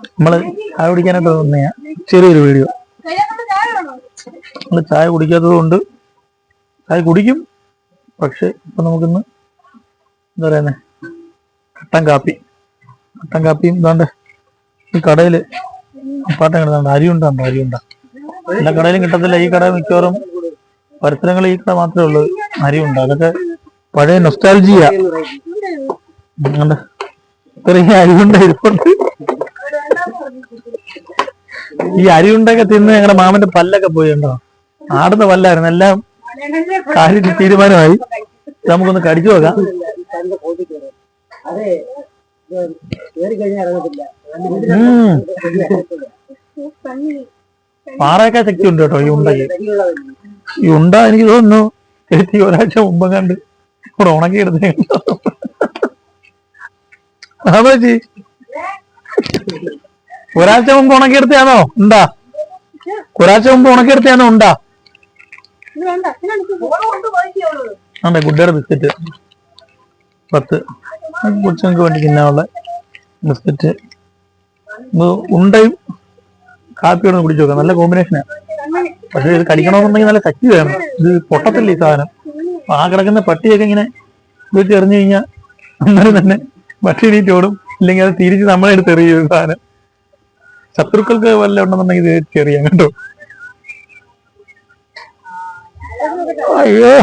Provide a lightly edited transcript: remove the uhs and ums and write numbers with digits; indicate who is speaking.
Speaker 1: നമ്മള് ചായ കുടിക്കാനായിട്ട് തോന്നിയ ചെറിയൊരു വീഡിയോ. നമ്മള് ചായ കുടിക്കാത്തത് കൊണ്ട് ചായ കുടിക്കും, പക്ഷെ ഇപ്പൊ നമുക്കിന്ന് എന്താ പറയുന്നേ, കട്ടൻ കാപ്പിയും ഇതാണ്ട് ഈ കടയില് പാട്ടം കിടന്നുണ്ട്. അരിയുണ്ട എല്ലാ കടയിലും കിട്ടത്തില്ല. ഈ കട മിക്കവാറും പരിസരങ്ങളിൽ ഈ കട മാത്രമേ ഉള്ളൂ അരിയുണ്ട. അതൊക്കെ പഴയ നൊസ്റ്റാൾജിയ. ചെറിയ അരിയുണ്ട ഇരിപ്പുണ്ട്. ഈ അരിയുണ്ടൊക്കെ തിന്ന് ഞങ്ങളുടെ മാമന്റെ പല്ലൊക്കെ പോയിണ്ടോ, ആടുന്ന പല്ലായിരുന്നു. എല്ലാം കാര്യത്തിൽ തീരുമാനമായി. നമുക്കൊന്ന് കടിച്ചു നോക്കാം. പാറയൊക്കെ ശക്തി ഉണ്ട് കേട്ടോ ഈ ഉണ്ടയ്ക്ക്. ഈ ഉണ്ട എനിക്ക് തോന്നുന്നു ഒരാഴ്ച മുമ്പ് കണ്ട് ഇവിടെ ഉണക്കിയെടുത്ത്. ചേച്ചി ഒരാഴ്ച മുമ്പ് ഉണക്കിയെടുത്താണോ ഉണ്ടാ? ഒരാഴ്ച മുമ്പ് ഉണക്കിയെടുത്താണോ ഉണ്ടാ? ആണ്ടെ ഗുഡ്ഡയുടെ ബിസ്ക്കറ്റ് 10 കൊച്ചുങ്ങൾക്ക് വേണ്ടി തിന്നാനുള്ള ബിസ്ക്കറ്റ്. ഉണ്ടയും കാപ്പിയോടെ കുടിച്ചു നോക്കാം. നല്ല കോമ്പിനേഷനാണ്. പക്ഷെ ഇത് കടിക്കണമെന്നുണ്ടെങ്കിൽ നല്ല ശക്തി വേണം. ഇത് പൊട്ടത്തില്ല ഈ സാധനം. ആ കിടക്കുന്ന പട്ടിയൊക്കെ ഇങ്ങനെ വീട്ടിൽ എറിഞ്ഞു കഴിഞ്ഞാൽ അന്നേരം തന്നെ പട്ടി എണീറ്റ് ഓടും. ഇല്ലെങ്കിൽ അത് തിരിച്ച് നമ്മളെ എടുത്ത് എറിയും സാധനം. ശത്രുക്കൾക്ക് വല്ല ഉണ്ടെന്നുണ്ടെങ്കിൽ ഇത് ചെറിയാൻ കേട്ടോ. അയ്യോ.